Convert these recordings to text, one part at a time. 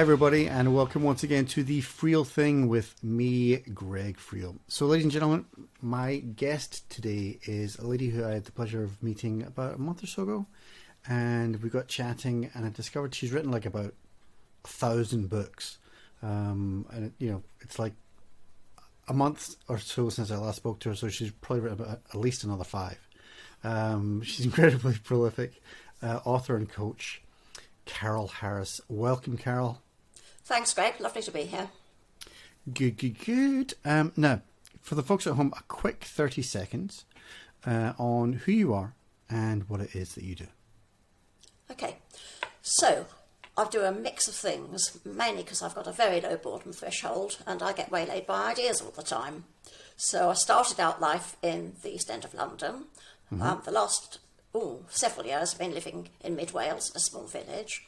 everybody, and welcome once again to the Friel Thing with me, Greg Friel. So, ladies and gentlemen, my guest today is a lady who I had the pleasure of meeting about a month or so ago, and we got chatting, and I discovered she's written like about 1,000 books, and it's like a month or so since I last spoke to her, so she's probably written about at least another 5. She's incredibly prolific author and coach. Carol Harris. Welcome, Carol. Thanks, Greg. Lovely to be here. Good. Now, for the folks at home, a quick 30 seconds on who you are and what it is that you do. Okay. So, I do a mix of things, mainly because I've got a very low boredom threshold and I get waylaid by ideas all the time. So, I started out life in the East End of London. The last several years I've been living in mid Wales, in a small village,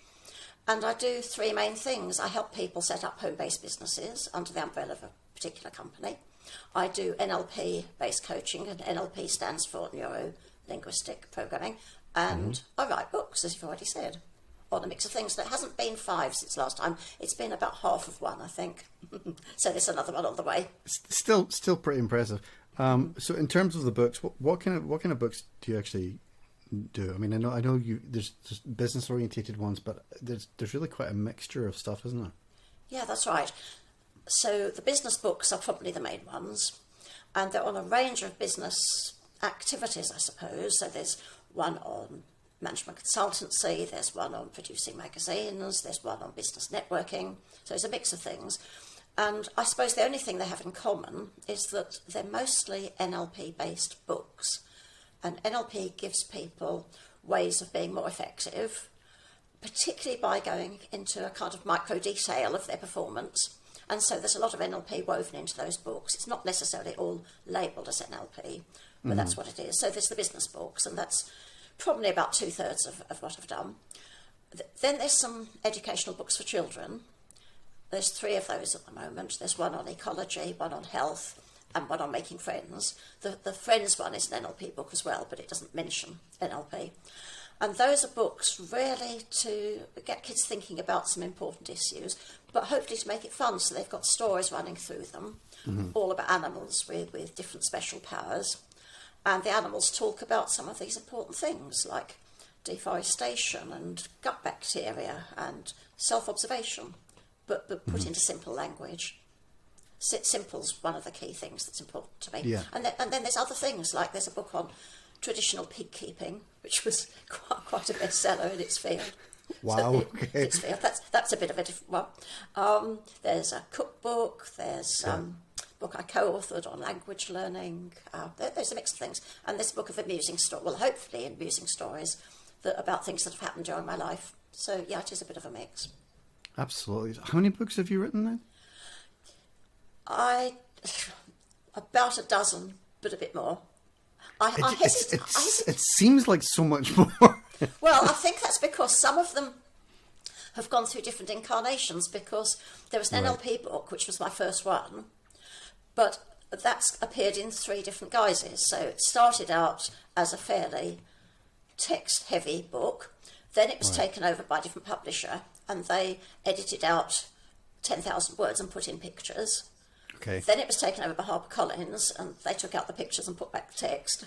and I do 3 main things. I help people set up home-based businesses under the umbrella of a particular company. I do NLP-based coaching, and NLP stands for Neuro-Linguistic Programming, and I write books, as you've already said, on a mix of things. That hasn't been 5 since last time. It's been about half of one, I think. So there's another one on the way. Still pretty impressive. So in terms of the books, what kind of books do you actually do? I mean, I know you. There's just business orientated ones, but there's really quite a mixture of stuff, isn't there? Yeah, that's right. So the business books are probably the main ones, and they're on a range of business activities, I suppose. So there's one on management consultancy, there's one on producing magazines, there's one on business networking. So it's a mix of things. And I suppose the only thing they have in common is that they're mostly NLP-based books. And NLP gives people ways of being more effective, particularly by going into a kind of micro detail of their performance. And so there's a lot of NLP woven into those books. It's not necessarily all labelled as NLP, but that's what it is. So there's the business books, and that's probably about 2/3 of what I've done. Then there's some educational books for children. There's 3 of those at the moment. There's one on ecology, one on health, and one on making friends. The friends one is an NLP book as well, but it doesn't mention NLP. And those are books really to get kids thinking about some important issues, but hopefully to make it fun. So they've got stories running through them, all about animals with different special powers. And the animals talk about some of these important things like deforestation and gut bacteria and self-observation, but put into simple language. Simple's one of the key things that's important to me. Yeah. And then there's other things, like there's a book on traditional pig keeping, which was quite a bestseller in its field. Wow. So okay. Its field. That's a bit of a different one. There's a cookbook. There's a book I co-authored on language learning. There's a mix of things. And there's a book of amusing stories, well, hopefully amusing stories about things that have happened during my life. So, yeah, it is a bit of a mix. Absolutely. How many books have you written then? About a dozen, but a bit more. It seems like so much more. Well, I think that's because some of them have gone through different incarnations, because there was an NLP book, which was my first one, but that's appeared in 3 different guises. So it started out as a fairly text-heavy book, then it was taken over by a different publisher, and they edited out 10,000 words and put in pictures. Okay. Then it was taken over by HarperCollins, and they took out the pictures and put back the text,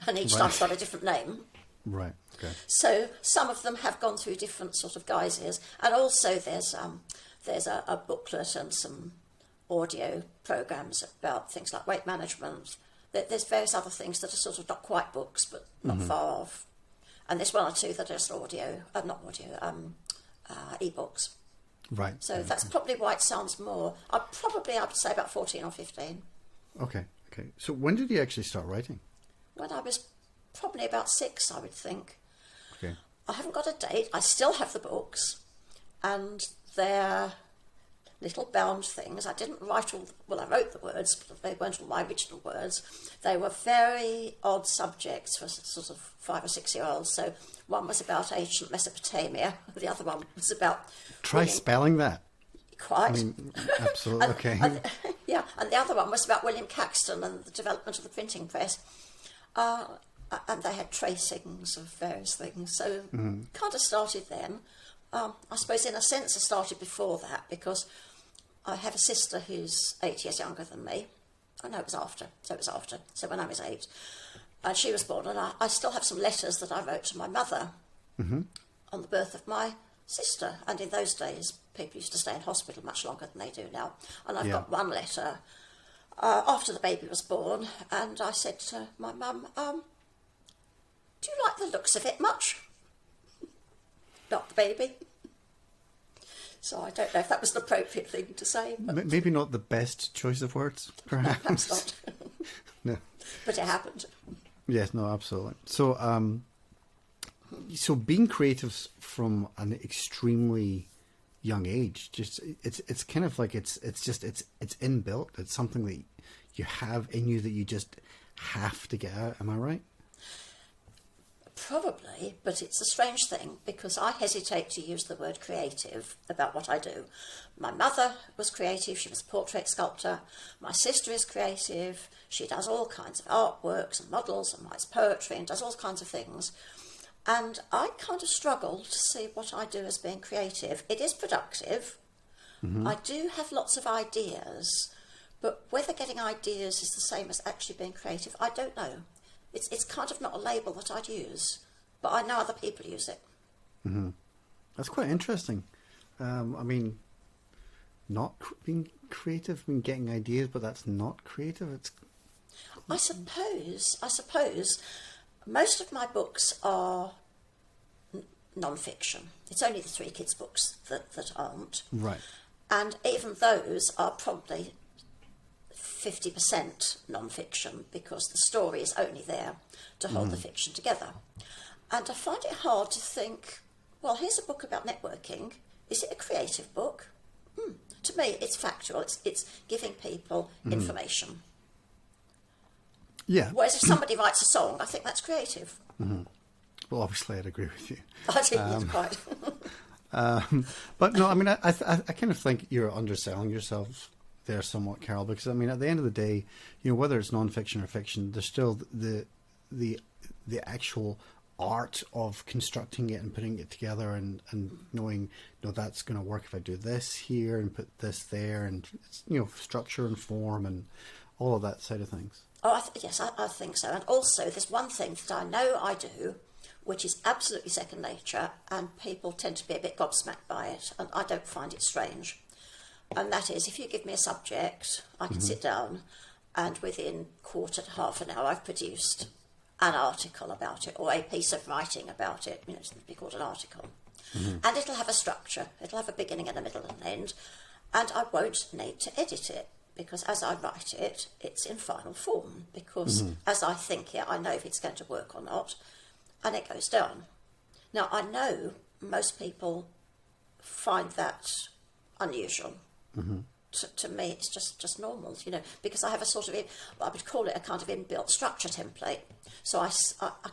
and each time's got a different name. Right. Okay. So some of them have gone through different sort of guises, and also there's a booklet and some audio programs about things like weight management. There's various other things that are sort of not quite books, but not far off. And there's 1 or 2 that are just e-books. Right. So that's probably why it sounds more. I would say about 14 or 15. Okay. So when did you actually start writing? When I was probably about 6, I would think. Okay. I haven't got a date. I still have the books, and they're little bound things. I didn't write I wrote the words, but they weren't all my original words. They were very odd subjects for sort of 5 or 6 year olds. So one was about ancient Mesopotamia, the other one was about... Try spelling that. Quite. I mean, absolutely. Okay. And the other one was about William Caxton and the development of the printing press. And they had tracings of various things. So kind of started then. I suppose in a sense I started before that, because I have a sister who's 8 years younger than me. Oh no, it was after. So when I was 8. And she was born, and I still have some letters that I wrote to my mother on the birth of my sister. And in those days, people used to stay in hospital much longer than they do now. And I've got one letter after the baby was born, and I said to my mum, do you like the looks of it much? Not the baby. So I don't know if that was the appropriate thing to say. But Maybe not the best choice of words, perhaps. perhaps not. No. But it happened. Yes, no, absolutely. So, so being creative from an extremely young age, just it's kind of like it's inbuilt. It's something that you have in you that you just have to get out. Am I right? Probably, but it's a strange thing, because I hesitate to use the word creative about what I do. My mother was creative, she was a portrait sculptor. My sister is creative, she does all kinds of artworks and models and writes poetry and does all kinds of things. And I kind of struggle to see what I do as being creative. It is productive. I do have lots of ideas, but whether getting ideas is the same as actually being creative, I don't know. It's kind of not a label that I'd use, but I know other people use it. That's quite interesting. I mean, not being creative, I mean, getting ideas, but that's not creative. It's. I suppose most of my books are non-fiction. It's only the Three Kids books that aren't. Right. And even those are probably 50% non-fiction, because the story is only there to hold the fiction together. And I find it hard to think, well, here's a book about networking. Is it a creative book? To me, it's factual. It's giving people information. Yeah. Whereas if somebody writes a song, I think that's creative. Well, obviously, I'd agree with you. I think it's quite. But no, I mean, I kind of think you're underselling yourself there somewhat, Carol, because I mean, at the end of the day, you know, whether it's non-fiction or fiction, there's still the actual art of constructing it and putting it together and knowing, you know, that's going to work if I do this here and put this there, and it's, you know, structure and form and all of that side of things. Oh, yes, I think so. And also, there's one thing that I know I do, which is absolutely second nature, and people tend to be a bit gobsmacked by it, and I don't find it strange. And that is, if you give me a subject, I can sit down, and within quarter to half an hour, I've produced an article about it, or a piece of writing about it. You know, it's be called an article. And it'll have a structure. It'll have a beginning and a middle and an end, and I won't need to edit it, because as I write it, it's in final form, because as I think it, I know if it's going to work or not, and it goes down. Now, I know most people find that unusual. To me, it's just normal, you know, because I have a sort of, I would call it a kind of inbuilt structure template. So I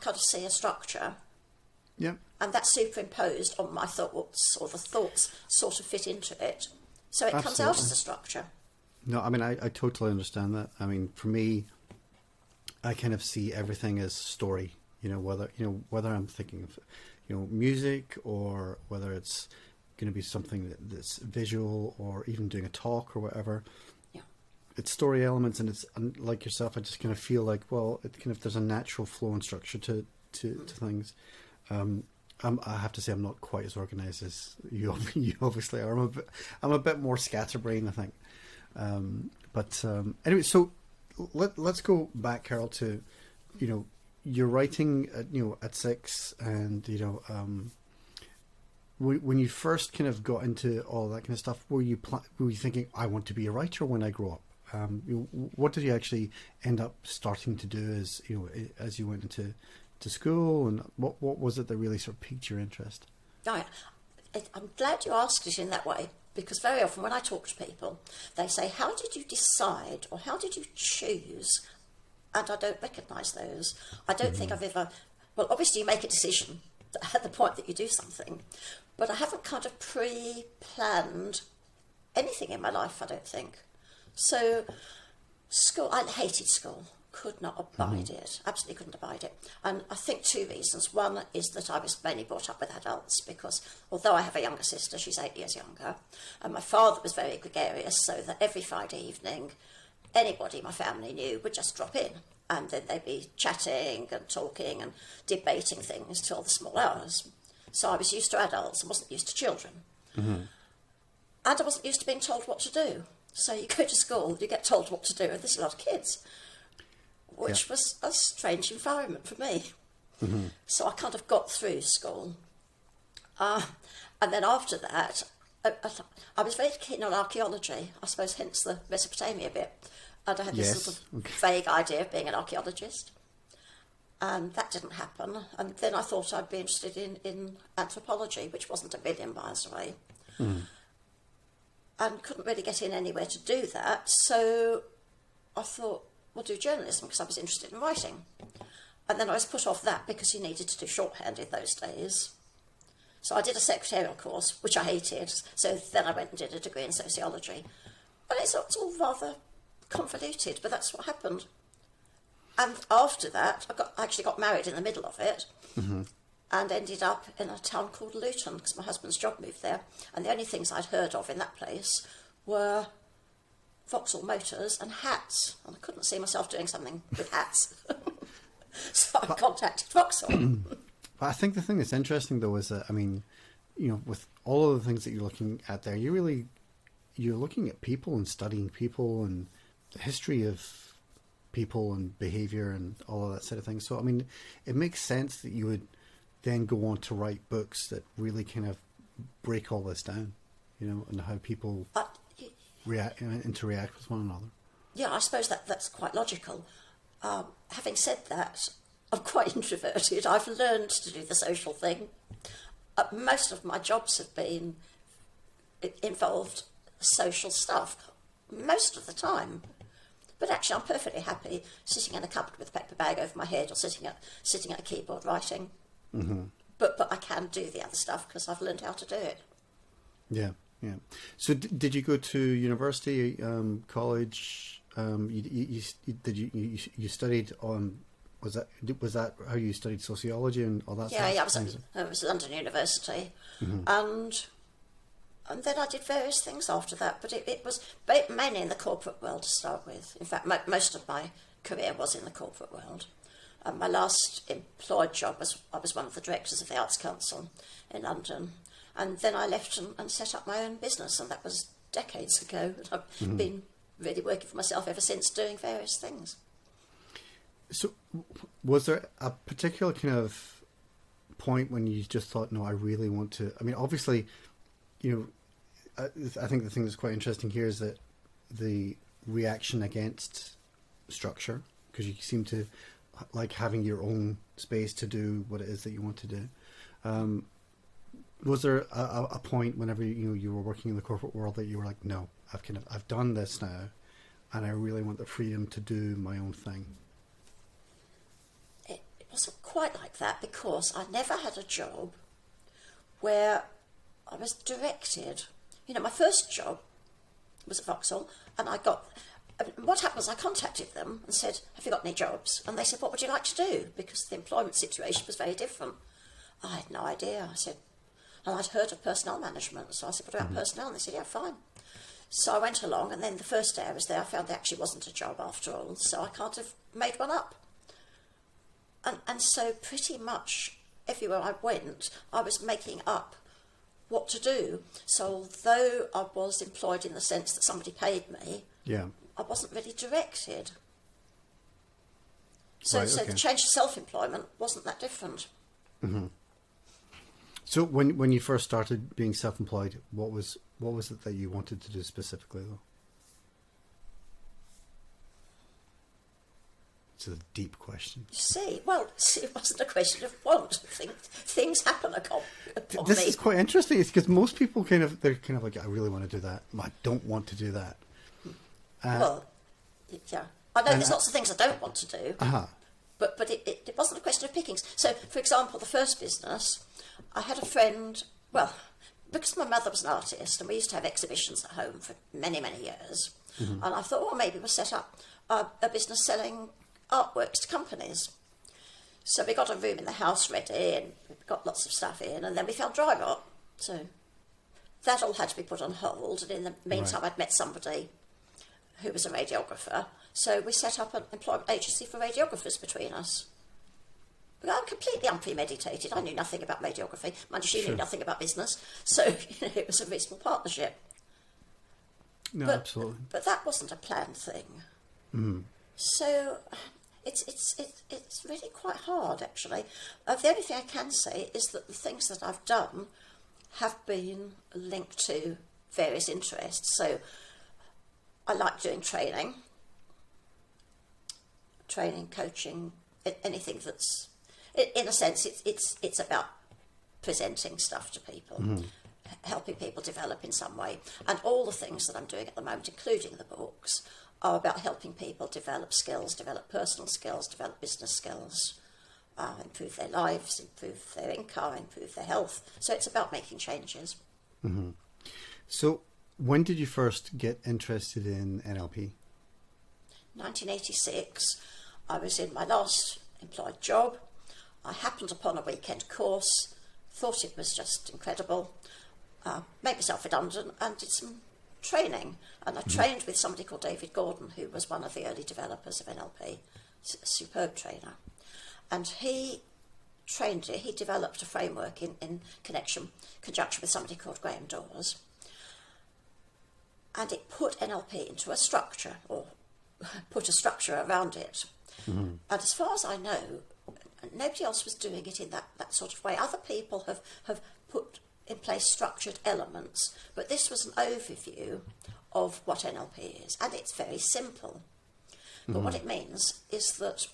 kind of see a structure, and that's superimposed on my thoughts, or the thoughts sort of fit into it. So it comes out as a structure. No, I mean, I totally understand that. I mean, for me, I kind of see everything as story, you know, whether I'm thinking of, you know, music, or whether it's going to be something that's visual, or even doing a talk or whatever. Yeah. It's story elements, and it's like yourself. I just kind of feel like, well, it kind of, there's a natural flow and structure to things. I have to say, I'm not quite as organized as you obviously are. I'm a bit more scatterbrained, I think. But anyway, so let's go back, Carol, to, you know, you're writing at 6, and you know, when you first kind of got into all that kind of stuff, were you thinking, I want to be a writer when I grow up? What did you actually end up starting to do as you went into school, and what was it that really sort of piqued your interest? Right. I'm glad you asked it in that way, because very often when I talk to people, they say, how did you decide, or how did you choose? And I don't recognise those. I don't think I've ever... Well, obviously you make a decision at the point that you do something, but I haven't kind of pre-planned anything in my life, I don't think. So school, I hated school. could not abide it, absolutely couldn't abide it. And I think two reasons. One is that I was mainly brought up with adults because although I have a younger sister, she's 8 years younger, and my father was very gregarious, so that every Friday evening, anybody my family knew would just drop in, and then they'd be chatting and talking and debating things till the small hours. So I was used to adults and wasn't used to children. And I wasn't used to being told what to do. So you go to school, you get told what to do, and there's a lot of kids, which was a strange environment for me. So I kind of got through school. And then after that, I was very keen on archaeology, I suppose hence the Mesopotamia bit. And I had this sort of vague idea of being an archaeologist. And that didn't happen. And then I thought I'd be interested in anthropology, which wasn't a million miles away. And couldn't really get in anywhere to do that. So I thought, we'll do journalism because I was interested in writing. And then I was put off that because you needed to do shorthand in those days. So I did a secretarial course, which I hated. So then I went and did a degree in sociology. But it's all rather convoluted, but that's what happened. And after that, I actually got married in the middle of it and ended up in a town called Luton because my husband's job moved there. And the only things I'd heard of in that place were Vauxhall Motors and hats. And I couldn't see myself doing something with hats. So I contacted Vauxhall. But I think the thing that's interesting, though, is that, I mean, you know, with all of the things that you're looking at there, you're looking at people and studying people and the history of people and behavior and all of that sort of thing. So, I mean, it makes sense that you would then go on to write books that really kind of break all this down, you know, and how people interact with one another. Yeah, I suppose that's quite logical. Having said that, I'm quite introverted. I've learned to do the social thing. Most of my jobs have been involved social stuff, most of the time. But actually, I'm perfectly happy sitting in a cupboard with a paper bag over my head or sitting at a keyboard writing. But I can do the other stuff because I've learned how to do it. Yeah. So did you go to university, college? You studied on? Was that how you studied sociology and all that? Yeah, I was at London University, and then I did various things after that, but it was mainly in the corporate world to start with. In fact, most of my career was in the corporate world. My last employed job I was one of the directors of the Arts Council in London, and then I left and set up my own business, and that was decades ago. And I've been really working for myself ever since, doing various things. So, was there a particular kind of point when you just thought, no, I really want to? I mean, obviously, you know, I think the thing that's quite interesting here is that the reaction against structure, because you seem to like having your own space to do what it is that you want to do. Was there a point whenever you were working in the corporate world that you were like, no, I've done this now, and I really want the freedom to do my own thing? It wasn't quite like that because I never had a job where I was directed. You know, my first job was at Vauxhall, and what happened was I contacted them and said, have you got any jobs? And they said, what would you like to do? Because the employment situation was very different. I had no idea. I said, and I'd heard of personnel management, so I said, what about personnel? And they said, yeah, fine. So I went along, and then the first day I was there, I found there actually wasn't a job after all, so I kind of made one up. And so pretty much everywhere I went, I was making up what to do. So although I was employed in the sense that somebody paid me, I wasn't really directed. So the change to self-employment wasn't that different. So when you first started being self-employed, what was it that you wanted to do specifically, though? It's a deep question. It wasn't a question of want. Things happen upon This me. is quite interesting. It's because most people they're kind of like, I really want to do that. I don't want to do that. Yeah. I know there's lots of things I don't want to do. But it wasn't a question of pickings. So, for example, the first business, I had a friend, because my mother was an artist and we used to have exhibitions at home for many, many years, and I thought, maybe we'll set up a business selling artworks to companies. So we got a room in the house ready and we got lots of stuff in, and then we found dry rot. So that all had to be put on hold, and in the meantime I'd met somebody who was a radiographer, so we set up an employment agency for radiographers between us. I'm completely unpremeditated. I knew nothing about radiography. Mind you, she knew nothing about business, so it was a reasonable partnership. No, absolutely. But that wasn't a planned thing. Mm. So it's really quite hard, actually. The only thing I can say is that the things that I've done have been linked to various interests. So I like doing training, coaching, anything that's, in a sense, it's about presenting stuff to people, helping people develop in some way. And all the things that I'm doing at the moment, including the books, are about helping people develop skills, develop personal skills, develop business skills, improve their lives, improve their income, improve their health. So it's about making changes. Mm-hmm. So when did you first get interested in NLP? 1986. I was in my last employed job. I happened upon a weekend course, thought it was just incredible, made myself redundant and did some training. And I trained with somebody called David Gordon, who was one of the early developers of NLP, a superb trainer. And he developed a framework in conjunction with somebody called Graham Dawes. And it put NLP into a structure, or put a structure around it. Mm-hmm. And as far as I know, nobody else was doing it in that sort of way. Other people have put in place structured elements, but this was an overview of what NLP is, and it's very simple. But what it means is that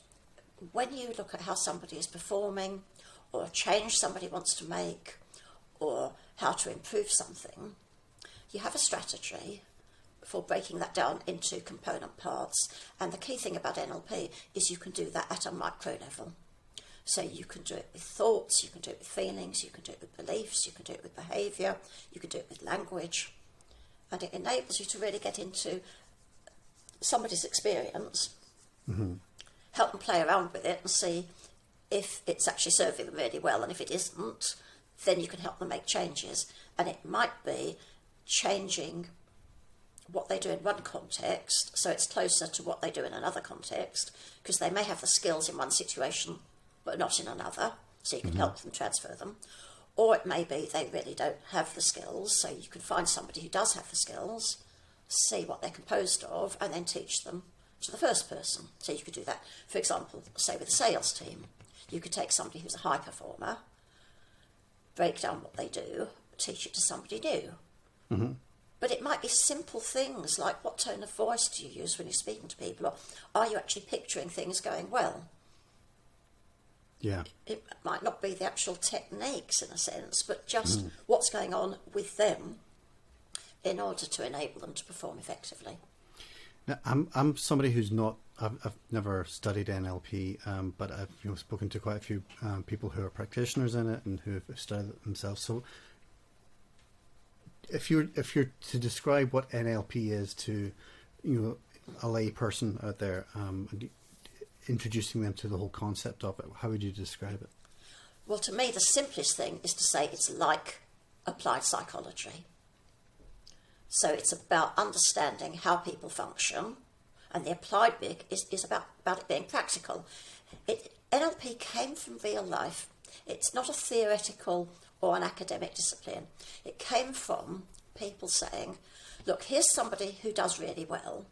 when you look at how somebody is performing, or a change somebody wants to make, or how to improve something, you have a strategy for breaking that down into component parts. And the key thing about NLP is you can do that at a micro level. So you can do it with thoughts, you can do it with feelings, you can do it with beliefs, you can do it with behaviour, you can do it with language. And it enables you to really get into somebody's experience, help them play around with it and see if it's actually serving them really well. And if it isn't, then you can help them make changes. And it might be changing what they do in one context, so it's closer to what they do in another context, because they may have the skills in one situation but not in another, so you can help them transfer them. Or it may be they really don't have the skills, so you can find somebody who does have the skills, see what they're composed of, and then teach them to the first person. So you could do that, for example, say with a sales team. You could take somebody who's a high performer, break down what they do, teach it to somebody new. Mm-hmm. But it might be simple things like, what tone of voice do you use when you're speaking to people? Or are you actually picturing things going well? Yeah. It might not be the actual techniques in a sense, but just what's going on with them in order to enable them to perform effectively. Now, I'm somebody who's not. I've never studied NLP, but I've spoken to quite a few people who are practitioners in it and who have studied it themselves. So, if you're to describe what NLP is to, a lay person out there, introducing them to the whole concept of it, how would you describe it? Well, to me, the simplest thing is to say it's like applied psychology. So it's about understanding how people function, and the applied bit is about it being practical. NLP came from real life. It's not a theoretical or an academic discipline. It came from people saying, look, here's somebody who does really well.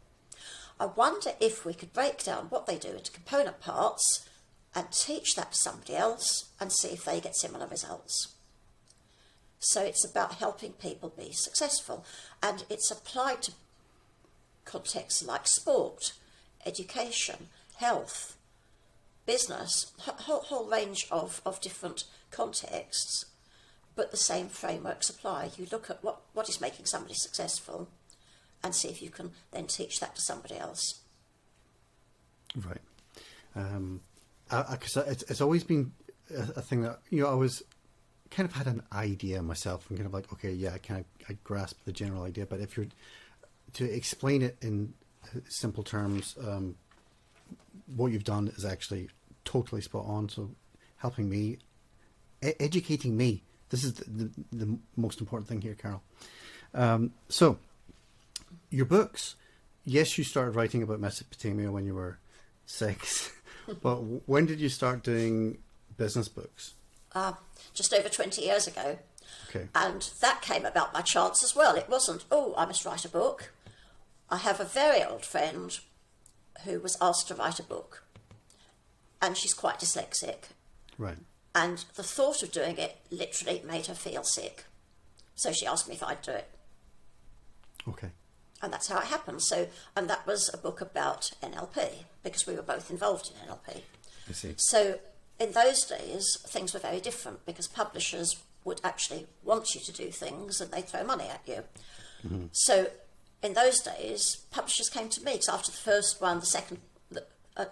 I wonder if we could break down what they do into component parts and teach that to somebody else and see if they get similar results. So it's about helping people be successful, and it's applied to contexts like sport, education, health, business, a whole range of different contexts, but the same frameworks apply. You look at what is making somebody successful and see if you can then teach that to somebody else. Right. Because it's always been a thing that, I was kind of had an idea myself and kind of like, okay, yeah, I grasp the general idea, but if you're to explain it in simple terms, what you've done is actually totally spot on. So helping me, educating me. This is the most important thing here, Carol. So your books, yes, you started writing about Mesopotamia when you were 6, but when did you start doing business books? Just over 20 years ago. Okay. And that came about by chance as well. It wasn't, oh, I must write a book. I have a very old friend who was asked to write a book, and she's quite dyslexic. Right. And the thought of doing it literally made her feel sick. So she asked me if I'd do it. Okay. And that's how it happened. So, and that was a book about NLP, because we were both involved in NLP. I see. So in those days, things were very different, because publishers would actually want you to do things and they'd throw money at you. Mm-hmm. So in those days, publishers came to me, because after the first one, the second, the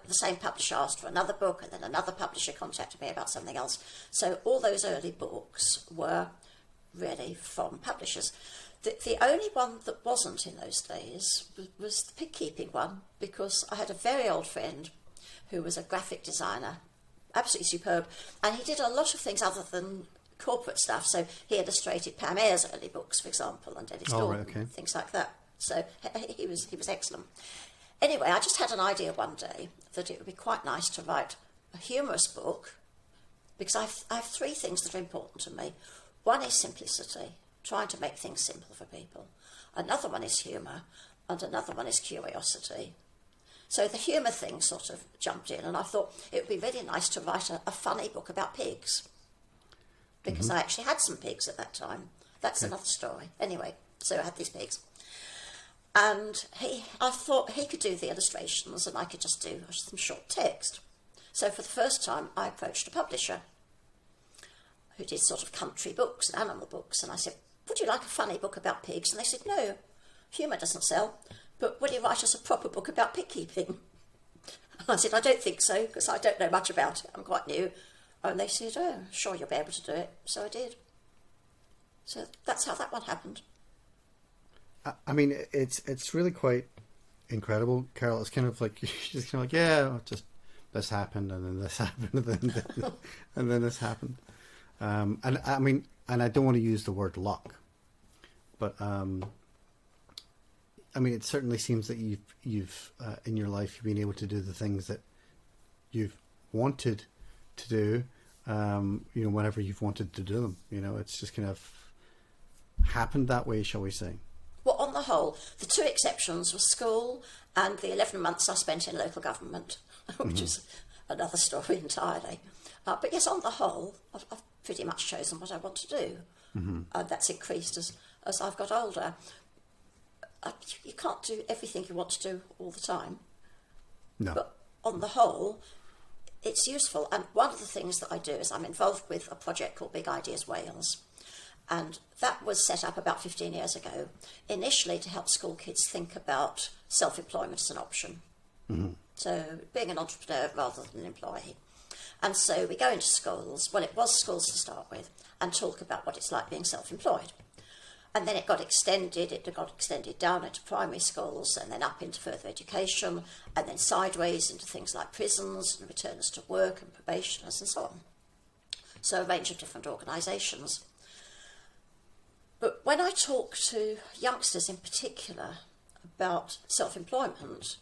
same publisher asked for another book, and then another publisher contacted me about something else. So all those early books were really from publishers. The only one that wasn't in those days was the pig keeping one, because I had a very old friend who was a graphic designer, absolutely superb, and he did a lot of things other than corporate stuff. So he illustrated Pam Ayre's early books, for example, and Dennis Gordon, okay. things like that. So he was excellent. Anyway, I just had an idea one day that it would be quite nice to write a humorous book, because I have 3 things that are important to me. One is simplicity, trying to make things simple for people. Another one is humour, and another one is curiosity. So the humour thing sort of jumped in, and I thought it would be really nice to write a funny book about pigs, because I actually had some pigs at that time. That's another story. Anyway, so I had these pigs. And I thought he could do the illustrations and I could just do some short text. So for the first time, I approached a publisher who did sort of country books and animal books. And I said, would you like a funny book about pigs? And they said, no, humour doesn't sell, but will you write us a proper book about pig keeping? And I said, I don't think so, because I don't know much about it. I'm quite new. And they said, oh, sure, you'll be able to do it. So I did. So that's how that one happened. I mean, it's really quite incredible, Carol. It's kind of like, you're just kind of like, yeah, just this happened, and then this happened, and then and then this happened. And I mean, and I don't want to use the word luck, but I mean, it certainly seems that you've in your life you've been able to do the things that you've wanted to do. You know, whenever you've wanted to do them. You know, it's just kind of happened that way, shall we say? Well, on the whole, the 2 exceptions were school and the 11 months I spent in local government, which is another story entirely. But yes, on the whole, I've pretty much chosen what I want to do. That's increased as I've got older. You can't do everything you want to do all the time. No. But on the whole, it's useful. And one of the things that I do is I'm involved with a project called Big Ideas Wales. And that was set up about 15 years ago, initially to help school kids think about self-employment as an option. So being an entrepreneur rather than an employee. And so we go into schools, well, it was schools to start with, and talk about what it's like being self-employed. And then it got extended down into primary schools, and then up into further education, and then sideways into things like prisons and returners to work and probationers and so on. So a range of different organisations. But when I talk to youngsters in particular about self-employment,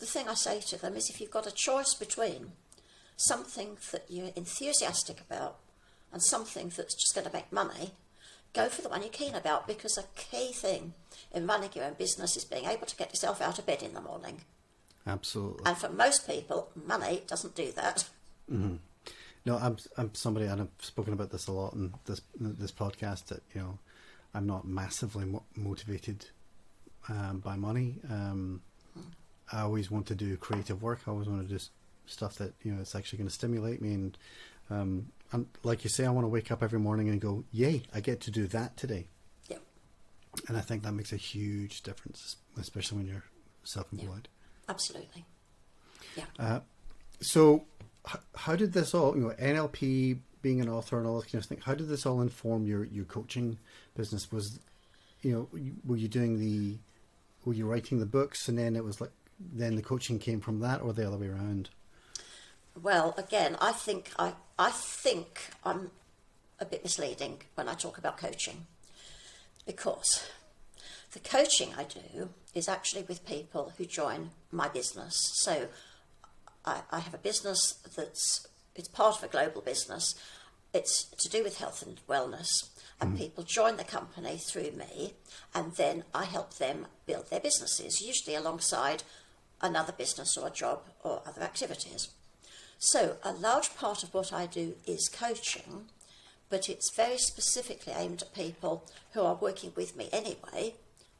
the thing I say to them is if you've got a choice between something that you're enthusiastic about and something that's just going to make money, go for the one you're keen about, because a key thing in running your own business is being able to get yourself out of bed in the morning. Absolutely. And for most people, money doesn't do that. No, I'm somebody, and I've spoken about this a lot in this podcast, that, you know, I'm not massively motivated by money. I always want to do creative work. I always want to do stuff that, you know, it's actually going to stimulate me. And like you say, I want to wake up every morning and go, yay, I get to do that today. Yeah. And I think that makes a huge difference, especially when you're self-employed. Yeah, absolutely. Yeah. So how did this all, you know, NLP, being an author and all this kind of thing, how did this all inform your coaching business? Was, you know, were you writing the books, and then it was like then the coaching came from that, or the other way around? Well, again, I think I'm a bit misleading when I talk about coaching, because the coaching I do is actually with people who join my business. So I have a business it's part of a global business. It's to do with health and wellness, and people join the company through me, and then I help them build their businesses, usually alongside another business or a job or other activities. So a large part of what I do is coaching, but it's very specifically aimed at people who are working with me anyway,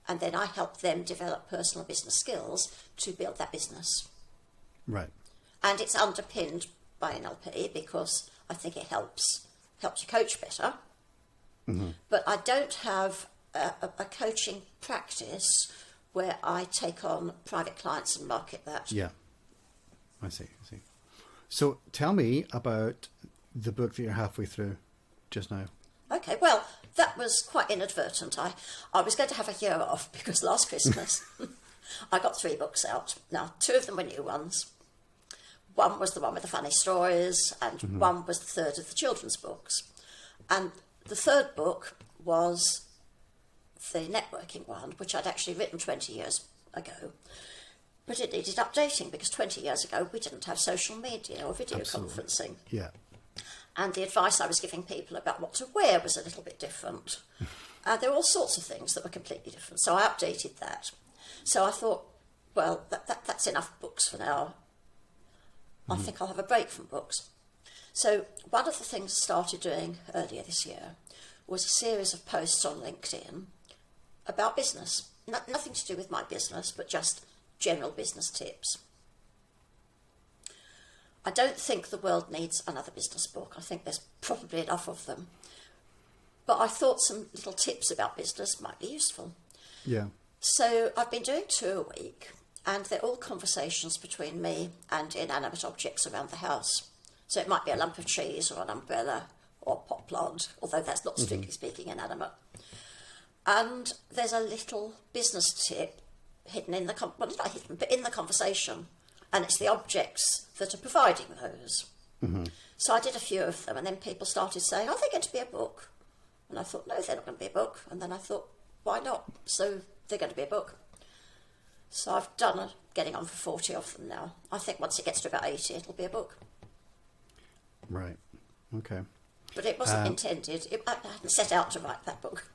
and then I help them develop personal business skills to build that business. Right. And it's underpinned by NLP because I think it helps you coach better. But I don't have a coaching practice where I take on private clients and market that. Yeah. I see. So tell me about the book that you're halfway through just now. Okay, well, that was quite inadvertent. I was going to have a year off because last Christmas I got 3 books out. Now, 2 of them were new ones. One was the one with the funny stories, and one was the third of the children's books. And the third book was the networking one, which I'd actually written 20 years ago. But it needed updating because 20 years ago we didn't have social media or video conferencing. Yeah. And the advice I was giving people about what to wear was a little bit different. There were all sorts of things that were completely different. So I updated that. So I thought, well, that's enough books for now. I think I'll have a break from books. So one of the things I started doing earlier this year was a series of posts on LinkedIn about business. Nothing to do with my business, but just general business tips. I don't think the world needs another business book. I think there's probably enough of them. But I thought some little tips about business might be useful. Yeah. So I've been doing 2 a week, and they're all conversations between me and inanimate objects around the house. So it might be a lump of cheese or an umbrella or a pot plant, although that's not strictly speaking inanimate. And there's a little business tip hidden in in the conversation, and it's the objects that are providing those. So I did a few of them, and then people started saying, "Oh, they're going to be a book," and I thought, "No, they're not going to be a book." And then I thought, "Why not?" So they're going to be a book. So I've done getting on for 40 of them now. I think once it gets to about 80, it'll be a book. Right. Okay. But it wasn't intended. I hadn't set out to write that book.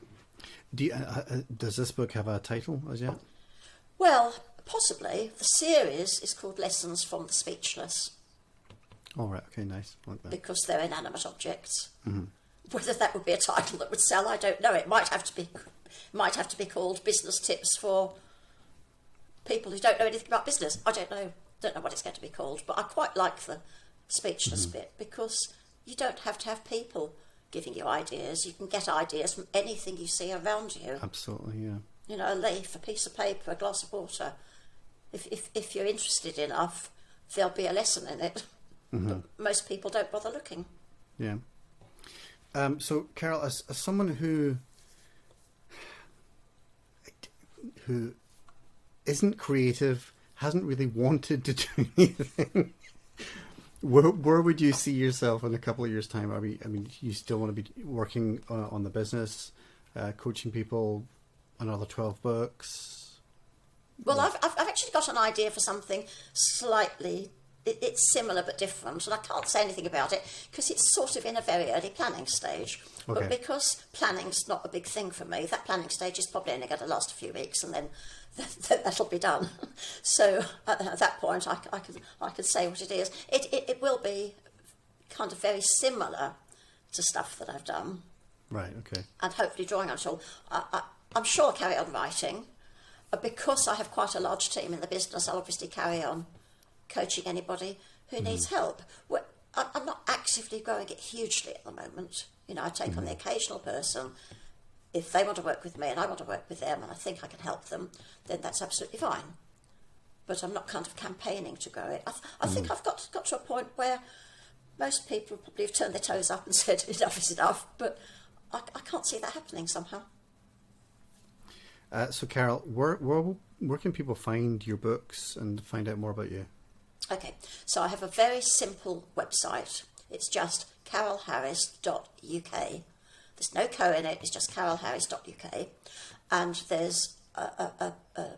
Does this book have a title as yet? Well, possibly. The series is called Lessons from the Speechless. All right. Okay. Nice. I like that. Because they're inanimate objects. Whether that would be a title that would sell, I don't know. It might have to be called Business Tips for people who don't know anything about business. I don't know what it's going to be called, but I quite like the speechless bit because you don't have to have people giving you ideas. You can get ideas from anything you see around you. Absolutely. Yeah. You know, a leaf, a piece of paper, a glass of water. If you're interested enough, there'll be a lesson in it. But most people don't bother looking. Yeah. So, Carol, as someone who isn't creative, hasn't really wanted to do anything, where would you see yourself in a couple of years' time? I mean, you still want to be working on the business, coaching people, another 12 books? Well, I've actually got an idea for something slightly. It's similar but different, and I can't say anything about it because it's sort of in a very early planning stage. Okay. But because planning's not a big thing for me, that planning stage is probably only going to last a few weeks, and then that'll be done. So at that point, I can say what it is. It will be kind of very similar to stuff that I've done. Right. Okay. And hopefully drawing on it all. I'm sure I'll carry on writing. Because I have quite a large team in the business, I'll obviously carry on coaching anybody who needs help. I'm not actively growing it hugely at the moment. You know, I take on the occasional person. If they want to work with me and I want to work with them and I think I can help them, then that's absolutely fine. But I'm not kind of campaigning to grow it. I think I've got to a point where most people probably have turned their toes up and said enough is enough, but I can't see that happening somehow. So, Carol, where where can people find your books and find out more about you? Okay, so I have a very simple website. It's just carolharris.uk. There's no co in it, it's just carolharris.uk. And there's a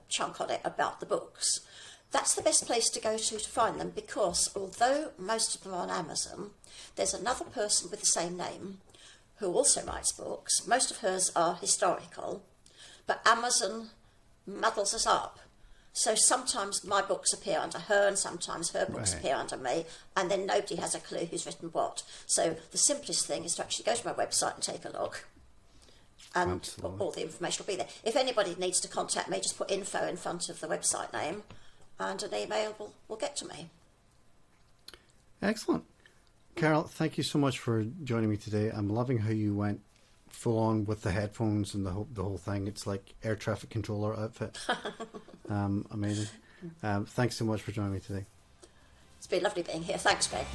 chunk on it about the books. That's the best place to go to find them, because although most of them are on Amazon, there's another person with the same name who also writes books. Most of hers are historical, but Amazon muddles us up. So sometimes my books appear under her and sometimes her books appear under me, and then nobody has a clue who's written what. So the simplest thing is to actually go to my website and take a look, and all the information will be there. If anybody needs to contact me, just put info in front of the website name and an email will get to me. Excellent. Carol, thank you so much for joining me today. I'm loving how you went full on with the headphones and the whole thing. It's like air traffic controller outfit. Amazing. Thanks so much for joining me today. It's been lovely being here. Thanks, Greg.